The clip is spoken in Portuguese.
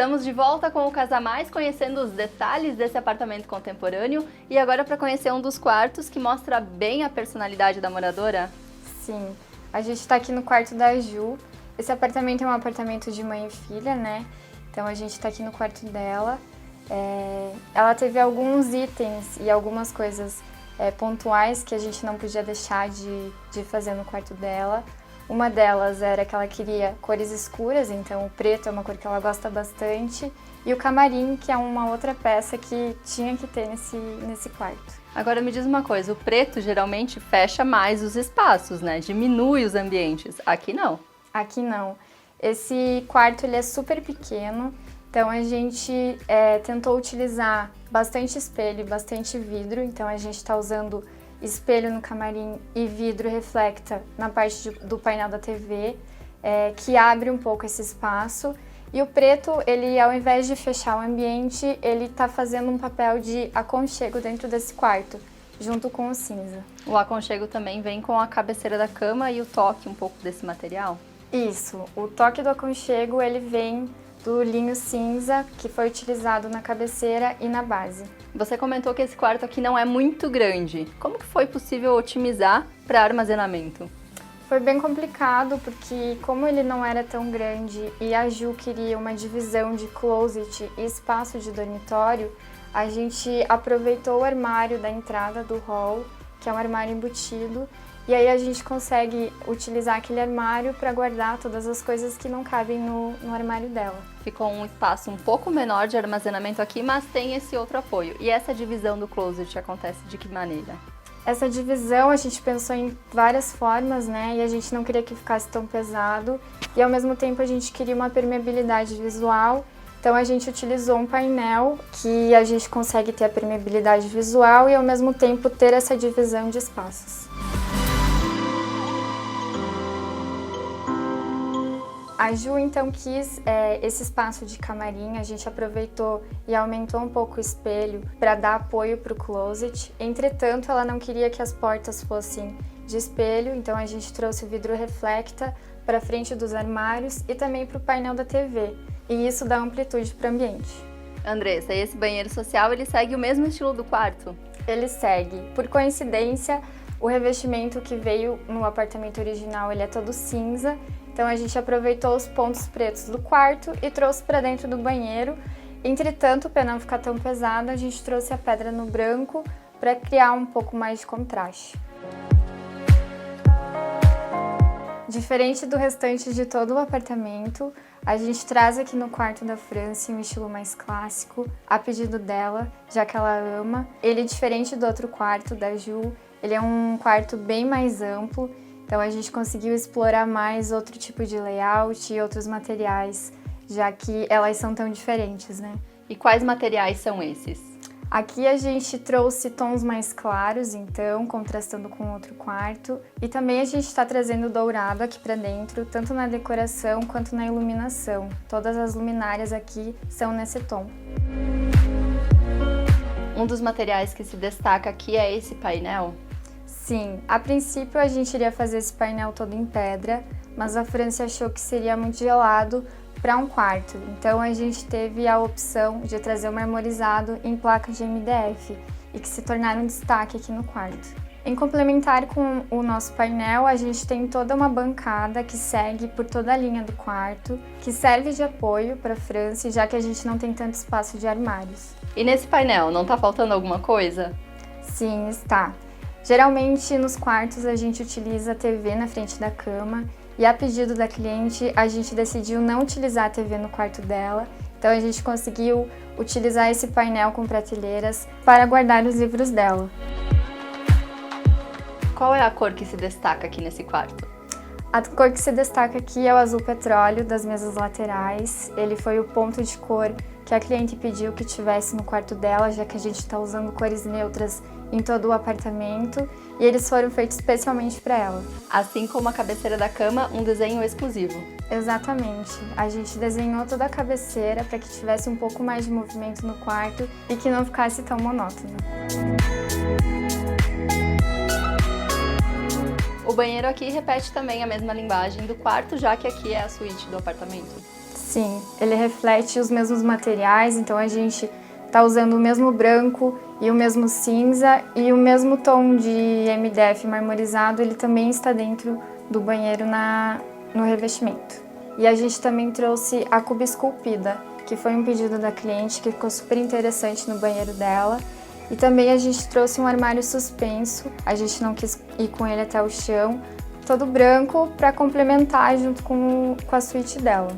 Estamos de volta com o Casa Mais, conhecendo os detalhes desse apartamento contemporâneo e agora para conhecer um dos quartos que mostra bem a personalidade da moradora. Sim, a gente está aqui no quarto da Ju. Esse apartamento é um apartamento de mãe e filha, né? Então a gente está aqui no quarto dela. Ela teve alguns itens e algumas coisas pontuais que a gente não podia deixar de fazer no quarto dela. Uma delas era que ela queria cores escuras, então o preto é uma cor que ela gosta bastante. E o camarim, que é uma outra peça que tinha que ter nesse quarto. Agora me diz uma coisa, o preto geralmente fecha mais os espaços, né? Diminui os ambientes. Aqui não. Aqui não. Esse quarto ele é super pequeno, então a gente tentou utilizar bastante espelho e bastante vidro. Então a gente está usando espelho no camarim e vidro reflecta na parte do painel da TV, que abre um pouco esse espaço. E o preto, ele ao invés de fechar o ambiente, ele está fazendo um papel de aconchego dentro desse quarto, junto com o cinza. O aconchego também vem com a cabeceira da cama e o toque um pouco desse material? Isso, o toque do aconchego ele vem do linho cinza que foi utilizado na cabeceira e na base. Você comentou que esse quarto aqui não é muito grande. Como que foi possível otimizar para armazenamento? Foi bem complicado porque como ele não era tão grande e a Ju queria uma divisão de closet e espaço de dormitório, a gente aproveitou o armário da entrada do hall, que é um armário embutido, e aí a gente consegue utilizar aquele armário para guardar todas as coisas que não cabem no armário dela. Ficou um espaço um pouco menor de armazenamento aqui, mas tem esse outro apoio. E essa divisão do closet acontece de que maneira? Essa divisão a gente pensou em várias formas, né? E a gente não queria que ficasse tão pesado. E ao mesmo tempo a gente queria uma permeabilidade visual. Então a gente utilizou um painel que a gente consegue ter a permeabilidade visual e ao mesmo tempo ter essa divisão de espaços. A Ju então quis esse espaço de camarim, a gente aproveitou e aumentou um pouco o espelho para dar apoio para o closet. Entretanto, ela não queria que as portas fossem de espelho, então a gente trouxe o vidro reflecta para frente dos armários e também para o painel da TV. E isso dá amplitude para o ambiente. Andressa, e esse banheiro social, ele segue o mesmo estilo do quarto? Ele segue. Por coincidência, o revestimento que veio no apartamento original, ele é todo cinza. Então a gente aproveitou os pontos pretos do quarto e trouxe para dentro do banheiro. Entretanto, para não ficar tão pesado, a gente trouxe a pedra no branco para criar um pouco mais de contraste. Diferente do restante de todo o apartamento, a gente traz aqui no quarto da Franci um estilo mais clássico, a pedido dela, já que ela ama. Ele é diferente do outro quarto da Ju, ele é um quarto bem mais amplo. Então a gente conseguiu explorar mais outro tipo de layout e outros materiais, já que elas são tão diferentes, né? E quais materiais são esses? Aqui a gente trouxe tons mais claros, então, contrastando com outro quarto. E também a gente está trazendo dourado aqui para dentro, tanto na decoração quanto na iluminação. Todas as luminárias aqui são nesse tom. Um dos materiais que se destaca aqui é esse painel? Sim, a princípio a gente iria fazer esse painel todo em pedra, mas a Franci achou que seria muito gelado para um quarto. Então a gente teve a opção de trazer o marmorizado em placa de MDF e que se tornaram um destaque aqui no quarto. Em complementar com o nosso painel, a gente tem toda uma bancada que segue por toda a linha do quarto, que serve de apoio para a Franci, já que a gente não tem tanto espaço de armários. E nesse painel, não está faltando alguma coisa? Sim, está. Geralmente nos quartos a gente utiliza a TV na frente da cama e a pedido da cliente a gente decidiu não utilizar a TV no quarto dela, então a gente conseguiu utilizar esse painel com prateleiras para guardar os livros dela. Qual é a cor que se destaca aqui nesse quarto? A cor que se destaca aqui é o azul petróleo das mesas laterais. Ele foi o ponto de cor que a cliente pediu que tivesse no quarto dela, já que a gente está usando cores neutras em todo o apartamento, e eles foram feitos especialmente para ela. Assim como a cabeceira da cama, um desenho exclusivo. Exatamente. A gente desenhou toda a cabeceira para que tivesse um pouco mais de movimento no quarto e que não ficasse tão monótono. O banheiro aqui repete também a mesma linguagem do quarto, já que aqui é a suíte do apartamento. Sim, ele reflete os mesmos materiais, então a gente está usando o mesmo branco e o mesmo cinza, e o mesmo tom de MDF marmorizado, ele também está dentro do banheiro no revestimento. E a gente também trouxe a cuba esculpida, que foi um pedido da cliente que ficou super interessante no banheiro dela. E também a gente trouxe um armário suspenso, a gente não quis ir com ele até o chão, todo branco, para complementar junto com a suíte dela.